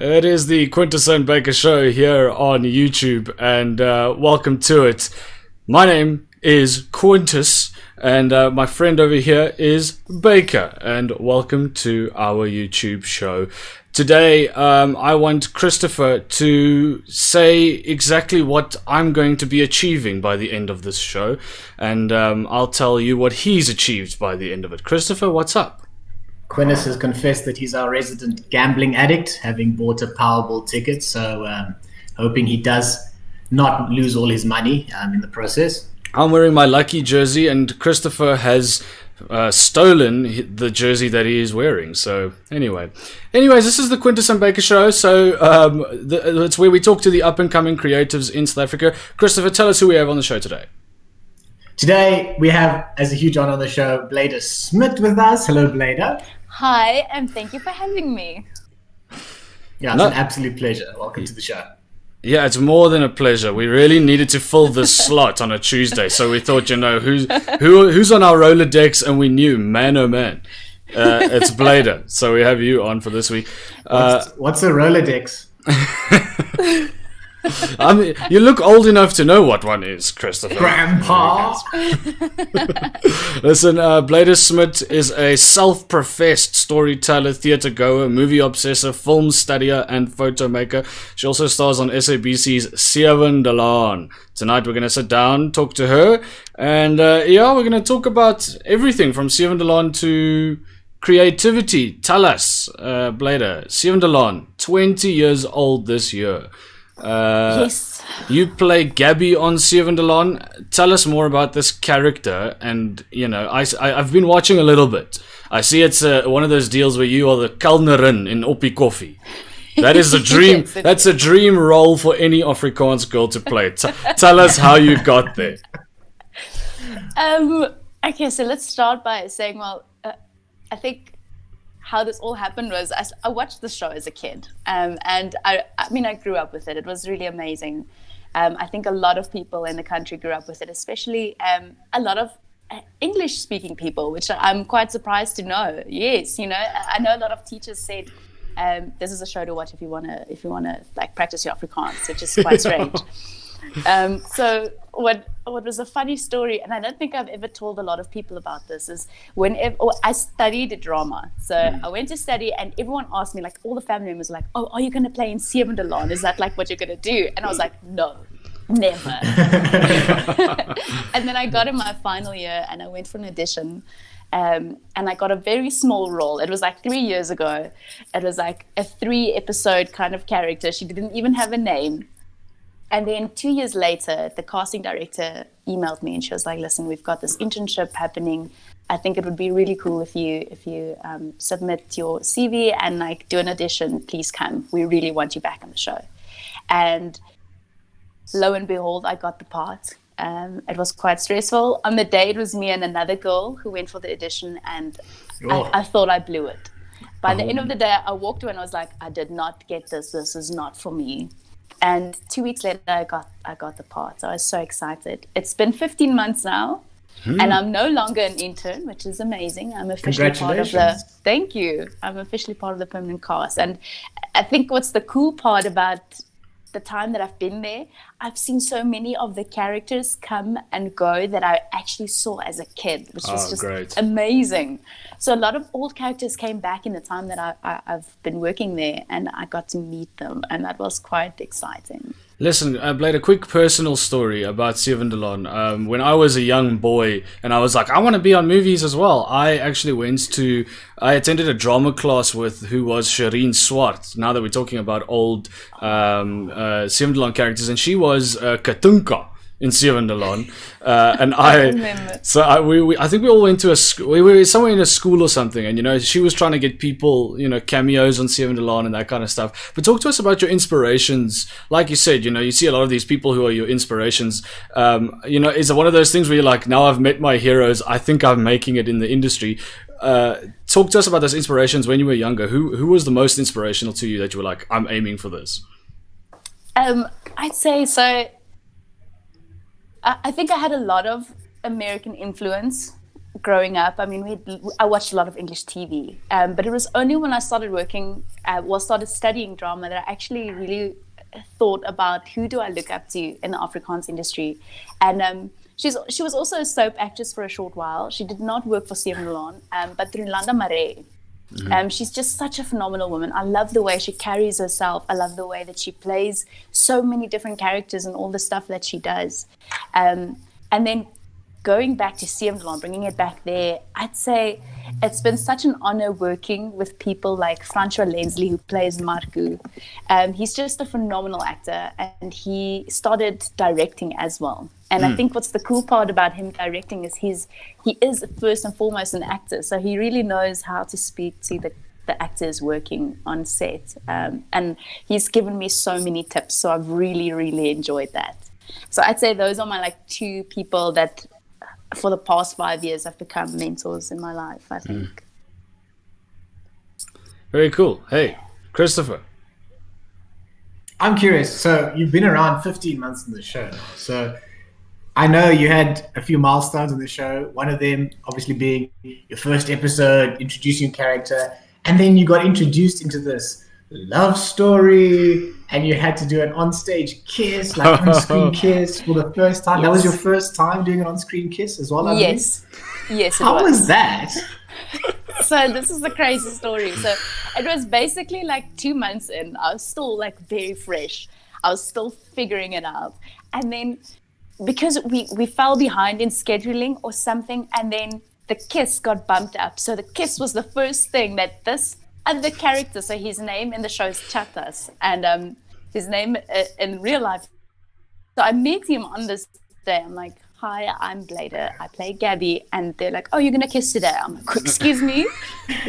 It is the Quintus and Baker Show here on YouTube, and welcome to it. My name is Quintus, and my friend over here is Baker, and welcome to our YouTube show. Today, I want Christopher to say exactly what I'm going to be achieving by the end of this show, and I'll tell you what he's achieved by the end of it. Christopher, what's up? Quintus has confessed that he's our resident gambling addict, having bought a Powerball ticket, so hoping he does not lose all his money in the process. I'm wearing my lucky jersey, and Christopher has stolen the jersey that he is wearing. So anyways, this is the Quintus and Baker Show. So it's where we talk to the up-and-coming creatives in South Africa. Christopher, tell us who we have on the show today. Today we have, as a huge honor on the show, Blyde Smit with us. Hello, Blyde. Hi, and thank you for having me. Yeah, it's an absolute pleasure. Welcome to the show. Yeah, it's more than a pleasure. We really needed to fill this slot on a Tuesday, so we thought, who's on our Rolodex, and we knew, man, oh man, it's Blyde. So we have you on for this week. What's a Rolodex? I mean, you look old enough to know what one is, Christopher. Grandpa. Listen, Blyde Smit is a self-professed storyteller, theatre-goer, movie-obsessor, film-studier, and photo maker. She also stars on SABC's Laan. Tonight we're going to sit down, talk to her, and we're going to talk about everything from Laan to creativity. Tell us, Blyde, Laan, 20 years old this year. Yes. You play Gabby on Laan. Tell us more about this character. And I've been watching a little bit. I see it's one of those deals where you are the kelnerin in Oppie Coffee. That is a dream. Yes, that's a dream role for any Afrikaans girl to play. Tell us how you got there. Okay, so let's start by saying, I think how this all happened was I watched the show as a kid, and I grew up with it. It was really amazing. I think a lot of people in the country grew up with it, especially a lot of English-speaking people, which I'm quite surprised to know. Yes, I know a lot of teachers said this is a show to watch if you wanna like practice your Afrikaans, which is quite strange. So what was a funny story, and I don't think I've ever told a lot of people about this, is I studied drama. So I went to study, and everyone asked me, like all the family members were like, oh, are you going to play in Laan? Is that like what you're going to do? And I was like, no, never. And then I got in my final year, and I went for an audition. And I got a very small role. It was like 3 years ago. It was like a 3-episode kind of character. She didn't even have a name. And then 2 years later, the casting director emailed me, and she was like, listen, we've got this internship happening. I think it would be really cool if you submit your CV and like do an audition. Please come. We really want you back on the show. And lo and behold, I got the part. It was quite stressful. On the day, it was me and another girl who went for the audition, and I thought I blew it. By the end of the day, I walked away and I was like, I did not get this. This is not for me. And 2 weeks later, I got the part. So I was so excited. It's been 15 months now, and I'm no longer an intern, which is amazing. I'm officially part of the. Thank you. I'm officially part of the permanent cast. And I think what's the cool part about the time that I've been there, I've seen so many of the characters come and go that I actually saw as a kid, which was just great. Amazing. So a lot of old characters came back in the time that I've been working there, and I got to meet them, and that was quite exciting. Listen, Blyde, a quick personal story about Laan. When I was a young boy and I was like, I want to be on movies as well, I actually attended a drama class with who was Shireen Swart, now that we're talking about old Laan characters, and she was Katunka in Laan. And I think we all went to we were somewhere in a school or something, and she was trying to get people, cameos on Laan and that kind of stuff. But talk to us about your inspirations. Like you said, you see a lot of these people who are your inspirations. Is it one of those things where you're like, now I've met my heroes, I think I'm making it in the industry? Talk to us about those inspirations when you were younger. Who was the most inspirational to you that you were like, I'm aiming for this? I'd say so. I think I had a lot of American influence growing up, I mean, I watched a lot of English TV, but it was only when I started started studying drama that I actually really thought about who do I look up to in the Afrikaans industry. And she was also a soap actress for a short while. She did not work for Seven Laan, but through Landa Mare. She's just such a phenomenal woman. I love the way she carries herself. I love the way that she plays so many different characters and all the stuff that she does. And then going back to Seven, bringing it back there, I'd say it's been such an honor working with people like Francois Lensley, who plays Marco. He's just a phenomenal actor, and he started directing as well. And I think what's the cool part about him directing is he is first and foremost an actor, so he really knows how to speak to the actors working on set. And he's given me so many tips, so I've really, really enjoyed that. So I'd say those are my like two people that for the past 5 years have become mentors in my life, I think. Very cool. Hey, Christopher. I'm curious. So you've been around 15 months in the show. So I know you had a few milestones in the show. One of them obviously being your first episode, introducing your character. And then you got introduced into this love story, and you had to do an on-stage kiss, like on-screen kiss for the first time. Yes. That was your first time doing an on-screen kiss as well, I believe? Yes. How was that? So this is the crazy story. So it was basically like 2 months in. I was still like very fresh. I was still figuring it out. And then because we fell behind in scheduling or something, and then the kiss got bumped up. So the kiss was the first thing that this other character, so his name in the show is Chatas, and his name in real life. So I met him on this day. I'm like, hi, I'm Blyde. I play Gabby. And they're like, oh, you're going to kiss today. I'm like, excuse me?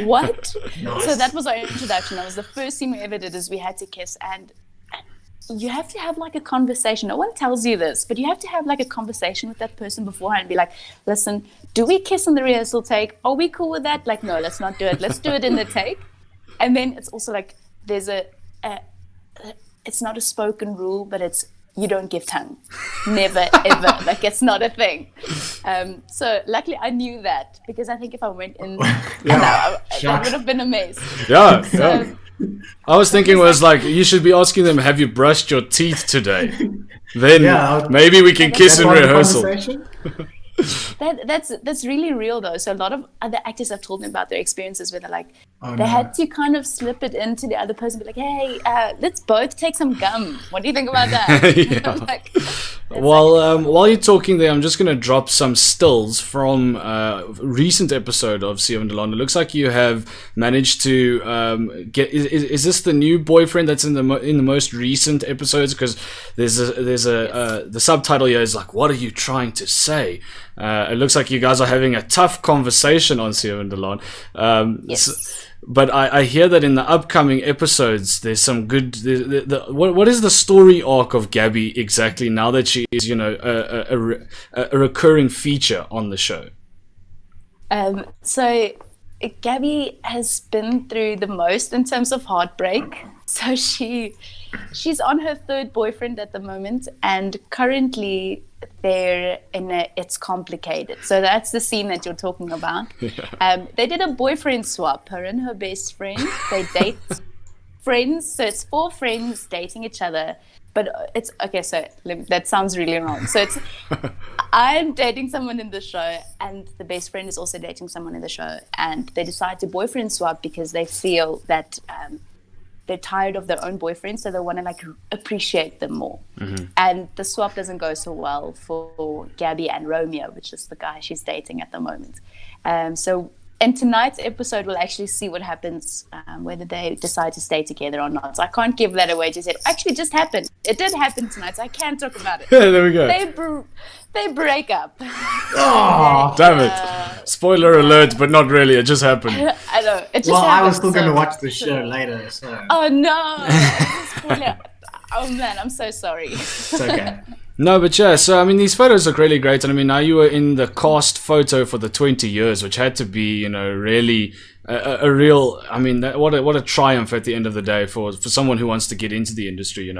What? Nice. So that was our introduction. That was the first thing we ever did, is we had to kiss. And you have to have like a conversation. No one tells you this, but you have to have like a conversation with that person beforehand and be like, listen, do we kiss in the rehearsal take? Are we cool with that? Like, no, let's not do it. Let's do it in the take. And then it's also like, there's it's not a spoken rule, but it's, you don't give tongue. Never, ever. Like, it's not a thing. So luckily I knew that, because I think if I went in, that would have been a mess. Yeah. I was thinking you should be asking them, have you brushed your teeth today? Then maybe we can kiss in rehearsal. That's really real though. So a lot of other actors have told me about their experiences where they're like, had to kind of slip it into the other person, be like, hey, let's both take some gum. What do you think about that? Like, while you're talking there, I'm just going to drop some stills from a recent episode of Seven Laan. It looks like you have managed to get. Is this the new boyfriend that's in the most recent episodes? Because there's the subtitle here is like, what are you trying to say? It looks like you guys are having a tough conversation on Seven Laan. Yes. But I hear that in the upcoming episodes, there's some good. What is the story arc of Gabby exactly now that she is, a recurring feature on the show? So Gabby has been through the most in terms of heartbreak. So she's on her third boyfriend at the moment, and currently it's complicated. So that's the scene that you're talking about. They did a boyfriend swap, her and her best friend. They date friends, so it's 4 friends dating each other. But it's okay, so that sounds really wrong. So it's I'm dating someone in the show, and the best friend is also dating someone in the show, and they decide to boyfriend swap because they feel that they're tired of their own boyfriends, so they want to like appreciate them more. Mm-hmm. And the swap doesn't go so well for Gabby and Romeo, which is the guy she's dating at the moment. So in tonight's episode, we'll actually see what happens, whether they decide to stay together or not. So I can't give that away. Just actually just happened. It did happen tonight, so I can't talk about it. Yeah, there we go. They break up. Oh, damn it. Spoiler alert, but not really. It just happened. I know. It just happened. I was still going to watch the show later. So. Oh, no. Spoiler. Oh, man, I'm so sorry. It's okay. No, but yeah, so I mean, these photos look really great. And I mean, now you were in the cast photo for the 20 years, which had to be, really a real, I mean, what a triumph at the end of the day for someone who wants to get into the industry,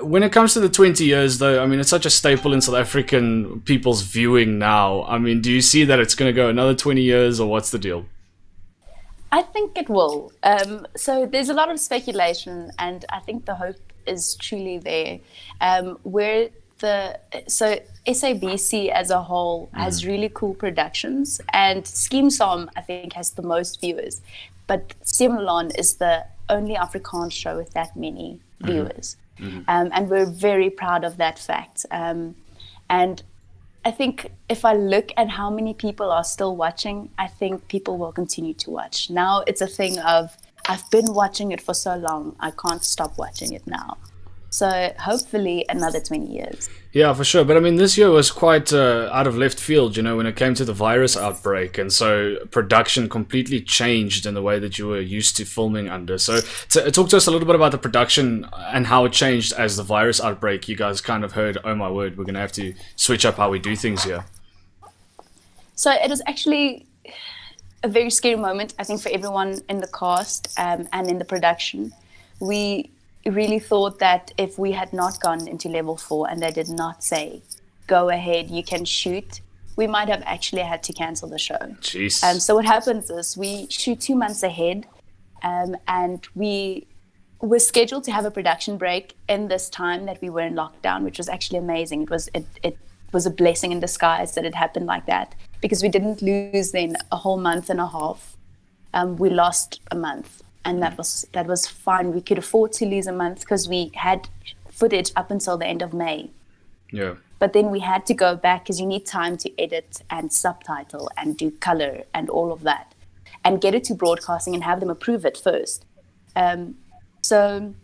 when it comes to the 20 years, though, I mean, it's such a staple in South African people's viewing now. I mean, do you see that it's going to go another 20 years, or what's the deal? I think it will. So there's a lot of speculation, and I think the hope is truly there. So SABC as a whole has really cool productions, and Skeem Saam, I think, has the most viewers. But Seven Laan is the only Afrikaans show with that many viewers. And we're very proud of that fact. And I think if I look at how many people are still watching, I think people will continue to watch. Now it's a thing of, I've been watching it for so long, I can't stop watching it now. So hopefully another 20 years. Yeah, for sure. But I mean, this year was quite out of left field, you know, when it came to the virus outbreak. And so production completely changed in the way that you were used to filming under. So talk to us a little bit about the production and how it changed as the virus outbreak. You guys kind of heard, oh my word, we're going to have to switch up how we do things here. So it was actually a very scary moment, I think, for everyone in the cast and in the production. We really thought that if we had not gone into level 4 and they did not say, go ahead, you can shoot, we might have actually had to cancel the show. Jeez. So what happens is we shoot 2 months ahead, and we were scheduled to have a production break in this time that we were in lockdown, which was actually amazing. It was a blessing in disguise that it happened like that, because we didn't lose then a whole month and a half. We lost a month. And that was fine. We could afford to lose a month because we had footage up until the end of May. Yeah. But then we had to go back because you need time to edit and subtitle and do color and all of that, and get it to broadcasting and have them approve it first. So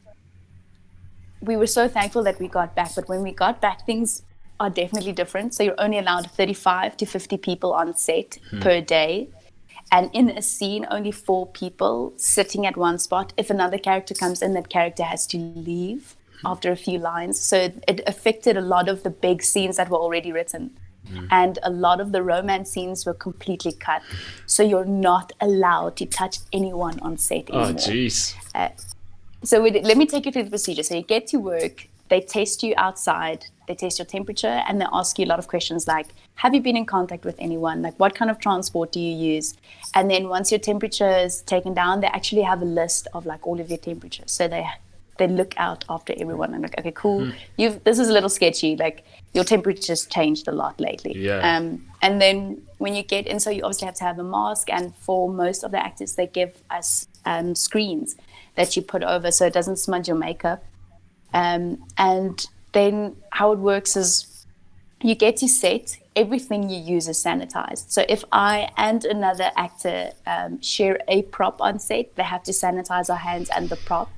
we were so thankful that we got back. But when we got back, things are definitely different. So you're only allowed 35 to 50 people on set per day. And in a scene, only 4 people sitting at one spot. If another character comes in, that character has to leave after a few lines. So it affected a lot of the big scenes that were already written. And a lot of the romance scenes were completely cut. So you're not allowed to touch anyone on set anymore. Oh, jeez. So let me take you through the procedure. So you get to work, they test you outside, they test your temperature, and they ask you a lot of questions like, have you been in contact with anyone? Like, what kind of transport do you use? And then once your temperature is taken down, they actually have a list of like all of your temperatures. So they look out after everyone and like, okay, cool. This is a little sketchy. Like, your temperature's changed a lot lately. Yeah. And then when you get in, so you obviously have to have a mask. And for most of the actors, they give us screens that you put over so it doesn't smudge your makeup. And then how it works is you get to set, everything you use is sanitized. So if I and another actor share a prop on set, they have to sanitize our hands and the prop.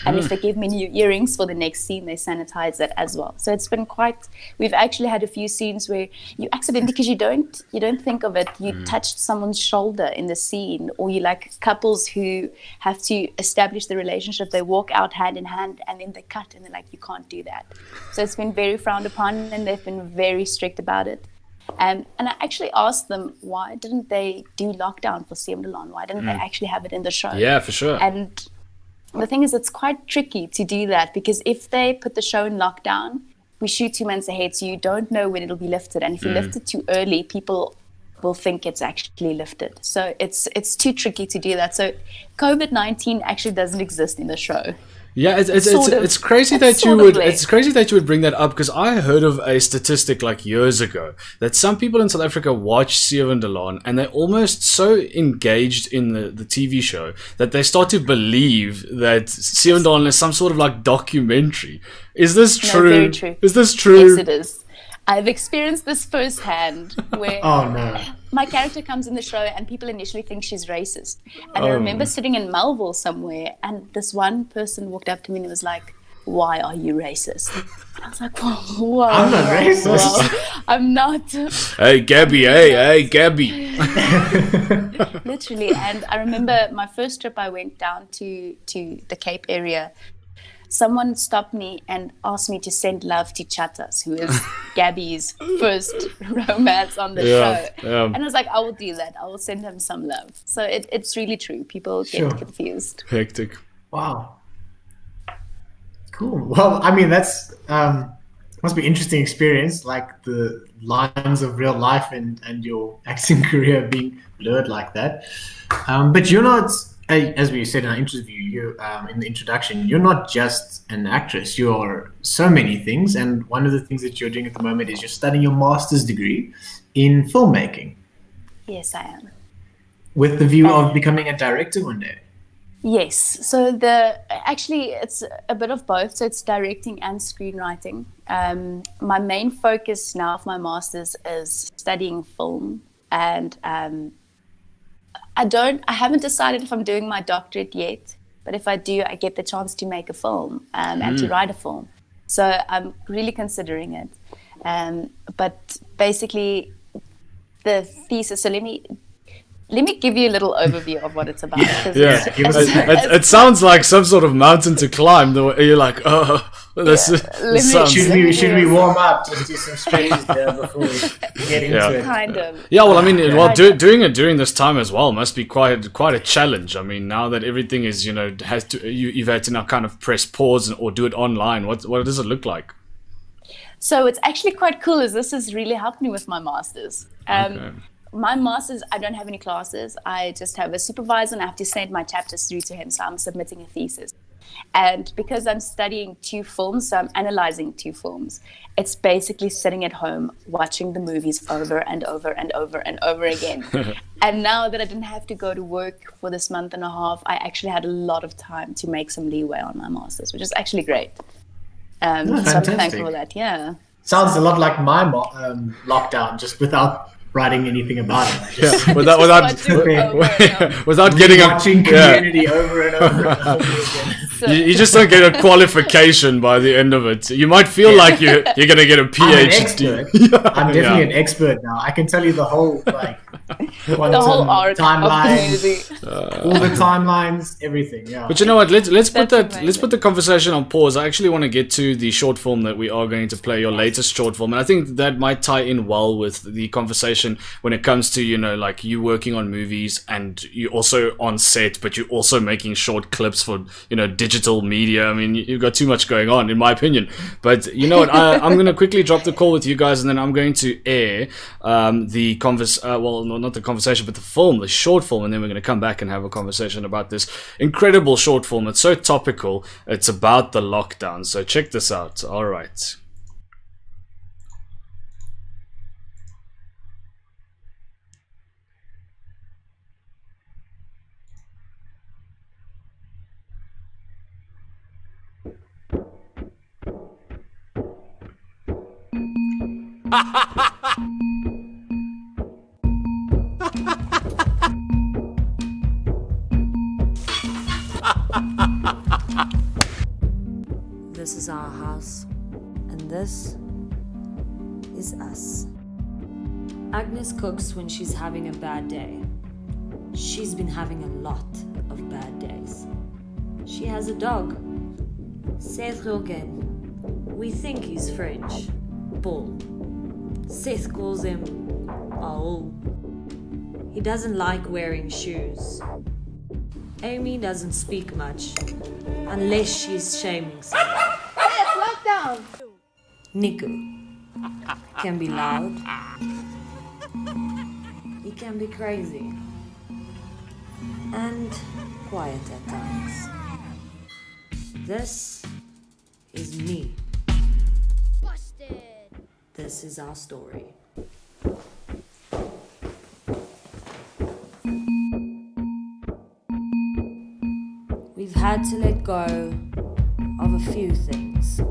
And if they give me new earrings for the next scene, they sanitize that as well. So it's been we've actually had a few scenes where you accidentally, because you don't think of it, you touched someone's shoulder in the scene, or you like couples who have to establish the relationship, they walk out hand in hand and then they cut and they're like, you can't do that. So it's been very frowned upon, and they've been very strict about it. And I actually asked them, why didn't they do lockdown for Seven Laan? Why didn't they actually have it in the show? Yeah, for sure. And the thing is, it's quite tricky to do that, because if they put the show in lockdown, we shoot 2 months ahead, so you don't know when it'll be lifted. And if you lift it too early, people will think it's actually lifted. So it's too tricky to do that. So COVID-19 actually doesn't exist in the show. Yeah, it's crazy that you would bring that up, because I heard of a statistic like years ago that some people in South Africa watch Seven Laan and they're almost so engaged in the TV show that they start to believe that Seven Laan is some sort of like documentary. Is this true? No, very true. Is this true? Yes, it is. I've experienced this firsthand, where my character comes in the show and people initially think she's racist. And I remember sitting in Melville somewhere, and this one person walked up to me and was like, why are you racist? And I was like, whoa. I'm not racist. Whoa. I'm not. Hey, Gabby, hey, Gabby. Literally. And I remember my first trip, I went down to the Cape area. Someone stopped me and asked me to send love to Chattas, who is Gabby's first romance on the show. Yeah. And I was like, I will do that. I will send him some love. So it's really true. People get confused. Hectic. Wow. Cool. Well, I mean, that's must be interesting experience, like the lines of real life and your acting career being blurred like that. But you're not, as we said in our interview, you in the introduction, you're not just an actress. You're so many things, and one of the things that you're doing at the moment is you're studying your master's degree in filmmaking. Yes, I am. With the view of becoming a director one day. Yes. So actually it's a bit of both. So it's directing and screenwriting. My main focus now of my master's is studying film, and I haven't decided if I'm doing my doctorate yet, but if I do, I get the chance to make a film and to write a film. So I'm really considering it. But basically the thesis, so let me give you a little overview of what it's about. Yeah, it sounds like some sort of mountain to climb. You're like, oh, should we warm up? Just do some stretches there before we get into it. Kind of. Yeah, well, I mean, doing it during this time as well must be quite a challenge. I mean, now that everything is, you've had to now kind of press pause or do it online. What does it look like? So it's actually quite cool, as this has really helped me with my master's. Okay. My master's, I don't have any classes. I just have a supervisor and I have to send my chapters through to him. So I'm submitting a thesis. And because I'm studying 2 films, so I'm analyzing 2 films, it's basically sitting at home watching the movies over and over and over and over again. And now that I didn't have to go to work for this month and a half, I actually had a lot of time to make some leeway on my master's, which is actually great. So I'm thankful for that, yeah. Sounds a lot like my lockdown, just without writing anything about it. Without getting watching Community over and over and over again. You just don't get a qualification by the end of it. You might feel like you're going to get a PhD. I'm definitely an expert now. I can tell you the whole the whole arc timelines, all the timelines, everything. Yeah. But you know what? Let's put the conversation on pause. I actually want to get to the short film that we are going to play, your latest short film, and I think that might tie in well with the conversation when it comes to like you working on movies and you also on set, but you're also making short clips for digital media. I mean, you've got too much going on, in my opinion. But you know what? I'm going to quickly drop the call with you guys, and then I'm going to air not the conversation, but the film, the short film, and then we're going to come back and have a conversation about this incredible short film. It's so topical. It's about the lockdown. So check this out. All right. This is our house, and this is us. Agnes cooks when she's having a bad day. She's been having a lot of bad days. She has a dog, Seth Rogen. We think he's French. Bull. Seth calls him Paul. He doesn't like wearing shoes. Amy doesn't speak much, unless she's shaming someone. Hey, it's lockdown! Niku can be loud. He can be crazy. And quiet at times. This is me. Busted! This is our story. We've had to let go of a few things.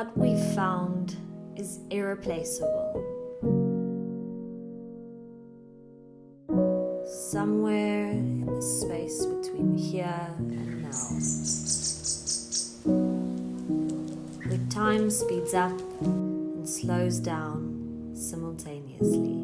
what we found is irreplaceable. Somewhere in the space between here and now, where time speeds up and slows down simultaneously.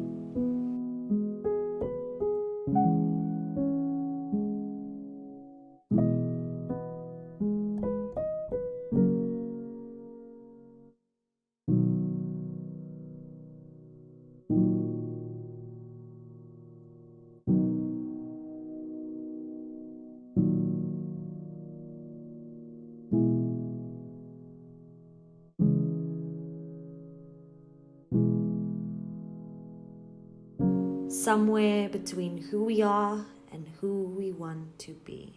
Somewhere between who we are and who we want to be.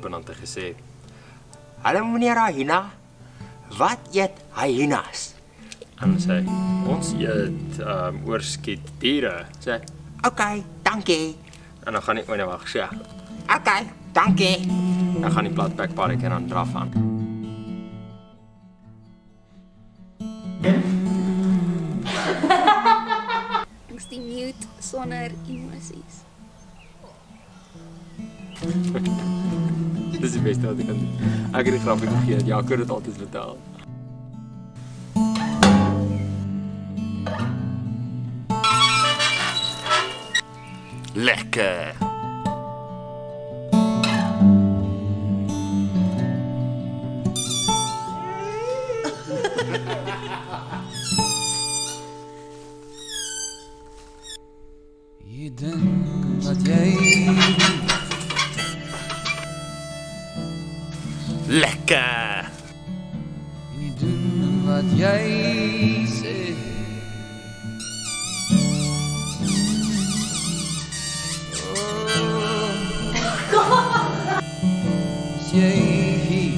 En dan te gesê, "Hallo meneer Hyena, wat eet hyenas?" En sê, "Ons eet oorskiet diere." Sê, "Okay, dankie." En dan gaan die oonewag sê, "Okay, dankie." Dan gaan die platback paartjie dan draf aan. Ek's die mute sonder emosies. Dis die beste wat ek kan doen. Ek het die grapie gegee, ja, ek het dit altyd vertel. Lekker. Jy dink wat jy Lekker. en jy doen wat jy sê. Is jy hier?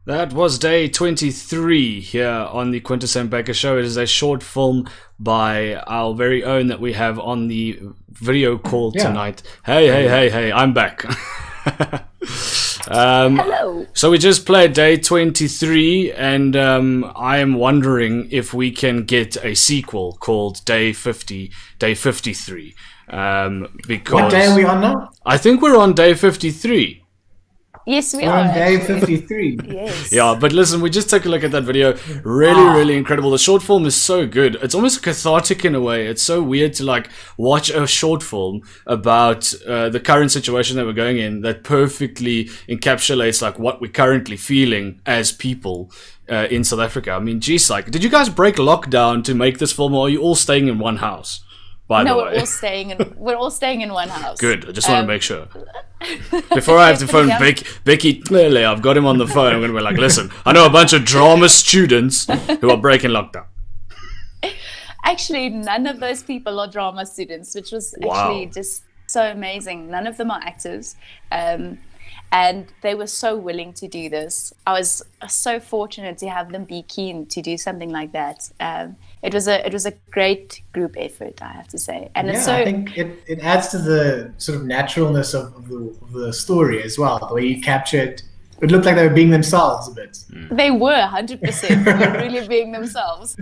That was day 23 here on the Quintus and Baker Show. It is a short film by our very own that we have on the video call tonight. Hey, I'm back. Hello. So we just played day 23, and I am wondering if we can get a sequel called day 50, day 53. Because What day are we on now? I think we're on day 53. Yes, we We're are. on day 53. Yes. Yeah, but listen, we just took a look at that video. Really incredible. The short film is so good. It's almost cathartic in a way. It's so weird to like watch a short film about the current situation that we're going in that perfectly encapsulates like what we're currently feeling as people in South Africa. I mean, geez, like, did you guys break lockdown to make this film, or are you all staying in one house? By No, the way. we're all staying in one house. Good. I just want to make sure. Before I have to phone Yeah. Becky, clearly I've got him on the phone. I'm going to be like, listen, I know a bunch of drama students who are breaking lockdown. Actually, none of those people are drama students, which was actually just so amazing. None of them are actors. And they were so willing to do this. I was so fortunate to have them be keen to do something like that. It was a great group effort, I have to say. And it's so, I think it adds to the sort of naturalness of the story as well. The way you captured, it looked like they were being themselves a bit. They were 100%. They were really being themselves.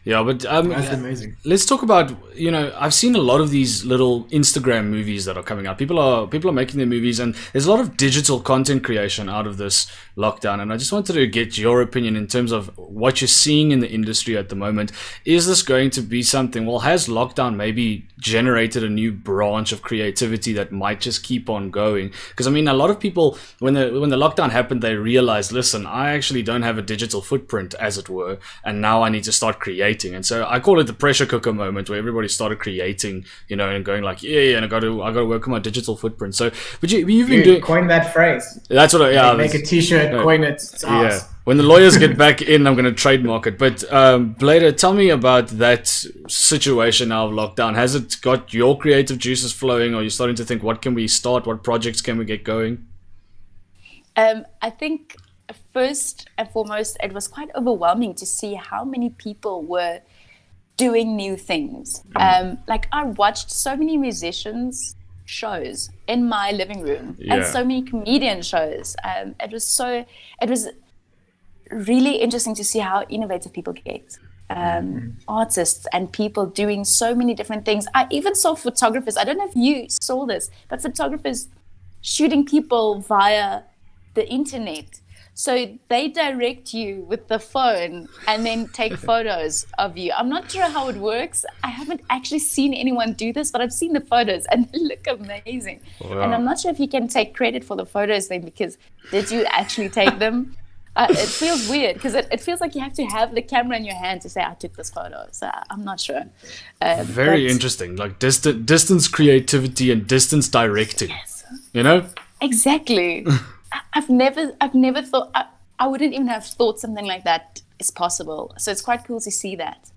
Yeah, but That's amazing. Let's talk about, I've seen a lot of these little Instagram movies that are coming out. People are making their movies, and there's a lot of digital content creation out of this lockdown. And I just wanted to get your opinion in terms of what you're seeing in the industry at the moment. Is this going to be something? Well, has lockdown maybe generated a new branch of creativity that might just keep on going? Because I mean, a lot of people, when the lockdown happened, they realized, listen, I actually don't have a digital footprint, as it were, and now I need to start creating. And so I call it the pressure cooker moment, where everybody started creating, and going like, and I got to work on my digital footprint. So, but you've been doing, coin that phrase. That's what make a T-shirt, coin it. It's ours. When the lawyers get back in, I'm going to trademark it. But Blyde, tell me about that situation now of lockdown. Has it got your creative juices flowing? Or are you starting to think, what can we start? What projects can we get going? I think first and foremost, it was quite overwhelming to see how many people were doing new things. Like, I watched so many musicians shows in my living room and so many comedian shows. It was really interesting to see how innovative people get. Artists and people doing so many different things. I even saw photographers, I don't know if you saw this, but photographers shooting people via the internet. So they direct you with the phone and then take photos of you. I'm not sure how it works. I haven't actually seen anyone do this, but I've seen the photos and they look amazing. Wow. And I'm not sure if you can take credit for the photos then, because did you actually take them? It feels weird because it feels like you have to have the camera in your hand to say, I took this photo. So I'm not sure. Very interesting. Like distance creativity and distance directing. Yes. Exactly. I've never thought, I wouldn't even have thought something like that is possible. So it's quite cool to see that.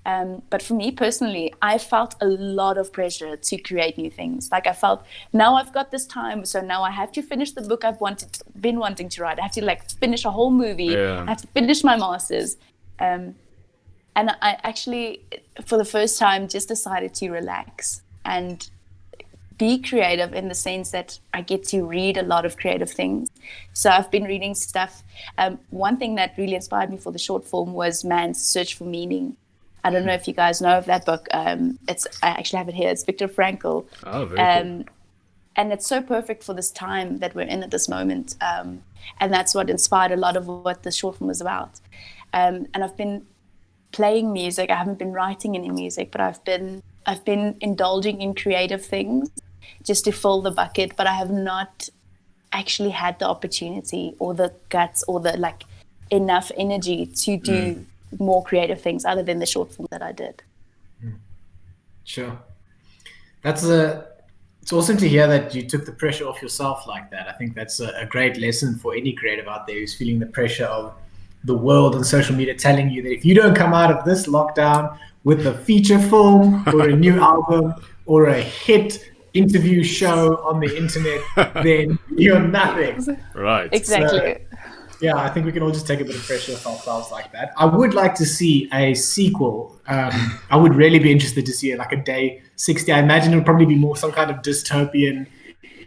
But for me personally, I felt a lot of pressure to create new things. Like, I felt, now I've got this time, so now I have to finish the book I've been wanting to write. I have to finish a whole movie. I have to finish my master's. And I actually, for the first time, just decided to relax and be creative, in the sense that I get to read a lot of creative things. So I've been reading stuff. One thing that really inspired me for the short film was Man's Search for Meaning. I don't know if you guys know of that book. I actually have it here. It's Viktor Frankl. Oh, very cool. And it's so perfect for this time that we're in at this moment. And that's what inspired a lot of what the short film was about. And I've been playing music. I haven't been writing any music, but I've been indulging in creative things just to fill the bucket, but I have not actually had the opportunity or the guts or the enough energy to do more creative things other than the short film that I did. Sure. It's awesome to hear that you took the pressure off yourself like that. I think that's a great lesson for any creative out there who's feeling the pressure of the world and social media telling you that if you don't come out of this lockdown with a feature film or a new album or a hit interview show on the internet, then you're nothing. Right. Exactly. So, I think we can all just take a bit of pressure off ourselves like that. I would like to see a sequel. I would really be interested to see it, like a day 60. I imagine it would probably be more some kind of dystopian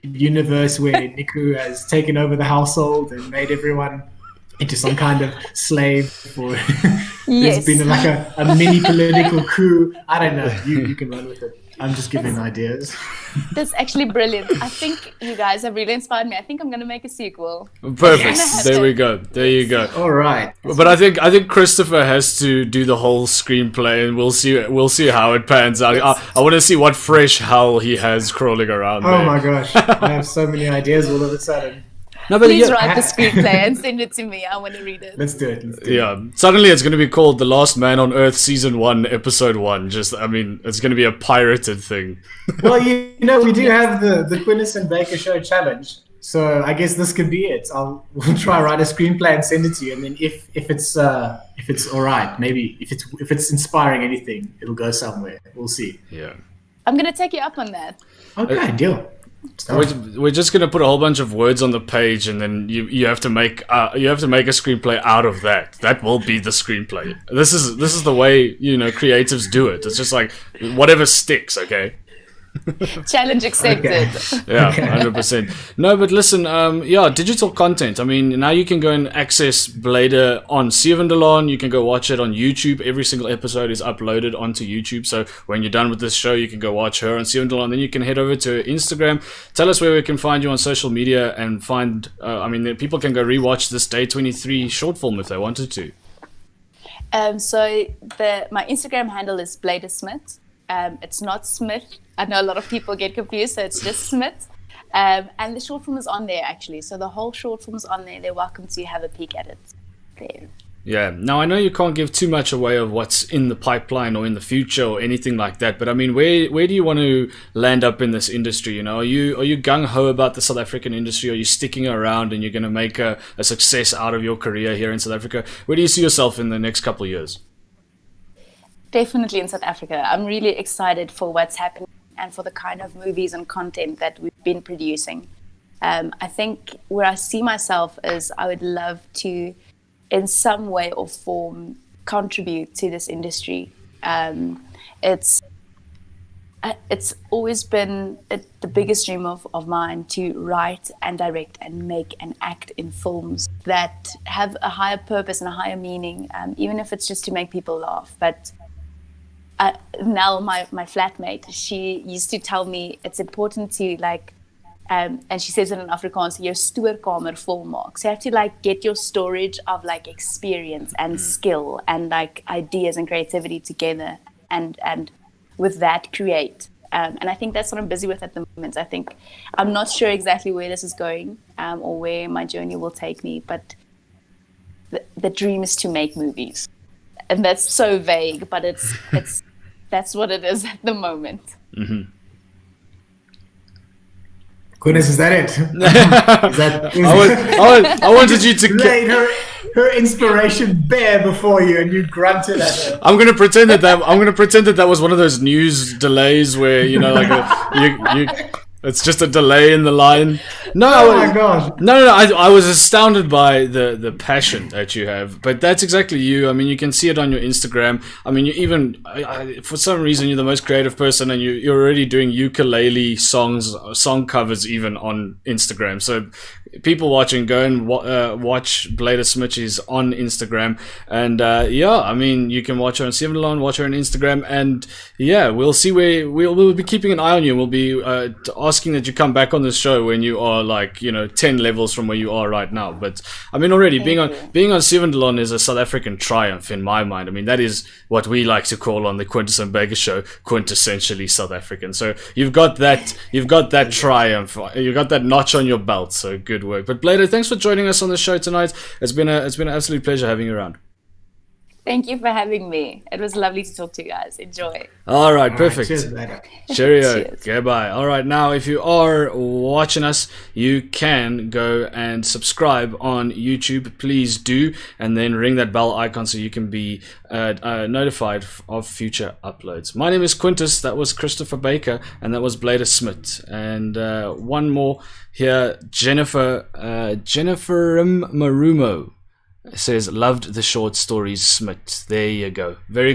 universe where Niku has taken over the household and made everyone into some kind of slave, or there's been like a mini political coup. I don't know. You can run with it. I'm just giving ideas. That's actually brilliant. I think you guys have really inspired me. I think I'm going to make a sequel. Perfect. Yes. There we go. There you go. All right. But I think Christopher has to do the whole screenplay, and we'll see how it pans out. I want to see what fresh hell he has crawling around there. Oh my gosh. I have so many ideas all of a sudden. No, please write the screenplay and send it to me. I want to read it. Let's do it. Suddenly it's going to be called The Last Man on Earth Season 1, Episode 1. It's going to be a pirated thing. Well, we do have the Quintus and Baker Show challenge. So I guess this could be it. We'll try write a screenplay and send it to you, and then if it's all right, maybe if it's inspiring anything, it'll go somewhere. We'll see. Yeah. I'm gonna take you up on that. Okay, deal. We're just gonna put a whole bunch of words on the page, and then you have to make a screenplay out of that. That will be the screenplay. This is the way creatives do it. It's just like whatever sticks. Okay. Challenge accepted. Okay. Yeah, 100%. No, but listen, digital content. I mean, now you can go and access Blyde on Sivendalon. You can go watch it on YouTube. Every single episode is uploaded onto YouTube. So when you're done with this show, you can go watch her on Sivendalon. Then you can head over to her Instagram. Tell us where we can find you on social media and find. People can go rewatch this Day 23 short film if they wanted to. So my Instagram handle is Blyde Smit. It's not Smith. I know a lot of people get confused, so it's just Smith. And the short film is on there, actually. So the whole short film is on there. They're welcome to have a peek at it there. Yeah. Now, I know you can't give too much away of what's in the pipeline or in the future or anything like that, but I mean, where do you want to land up in this industry? Are you gung-ho about the South African industry? Are you sticking around and you're going to make a success out of your career here in South Africa? Where do you see yourself in the next couple of years? Definitely in South Africa. I'm really excited for what's happening and for the kind of movies and content that we've been producing. I think where I see myself is I would love to, in some way or form, contribute to this industry. It's always been the biggest dream of mine to write and direct and make and act in films that have a higher purpose and a higher meaning, even if it's just to make people laugh. But now my flatmate, she used to tell me it's important to and she says it in Afrikaans, your stoorkamer vol maak. So you have to get your storage of experience and skill and ideas and creativity together and with that create. And I think that's what I'm busy with at the moment. I think I'm not sure exactly where this is going or where my journey will take me, but the dream is to make movies. And that's so vague, but it's that's what it is at the moment. Mm-hmm. Goodness, is that it? I wanted you to laid her inspiration bare before you, and you grunted at her. I'm gonna pretend that was one of those news delays where it's just a delay in the line. No, oh my gosh. No. I was astounded by the passion that you have. But that's exactly you. I mean, you can see it on your Instagram. I mean, you even for some reason you're the most creative person, and you're already doing ukulele song covers even on Instagram. So people watching, go and watch Blyde Smit. She's on Instagram, and I mean, you can watch her on Sivendalon, watch her on Instagram, and we'll see where we'll be keeping an eye on you. We'll be asking that you come back on this show when you are 10 levels from where you are right now. But I mean, already being on Sivendalon is a South African triumph in my mind. I mean, that is what we like to call on the Quintus and Baker show quintessentially South African. So you've got that triumph, you've got that notch on your belt. So good work. But Blyde, thanks for joining us on the show tonight. It's been an absolute pleasure having you around. Thank you for having me. It was lovely to talk to you guys. Enjoy. All right, perfect. Cheers, Blyde. Cheerio. Cheers. Goodbye. All right, now if you are watching us, you can go and subscribe on YouTube. Please do, and then ring that bell icon so you can be notified of future uploads. My name is Quintus. That was Christopher Baker, and that was Blyde Smit. And one more here, Jennifer Marumo says, loved the short stories, Smit. There you go. Very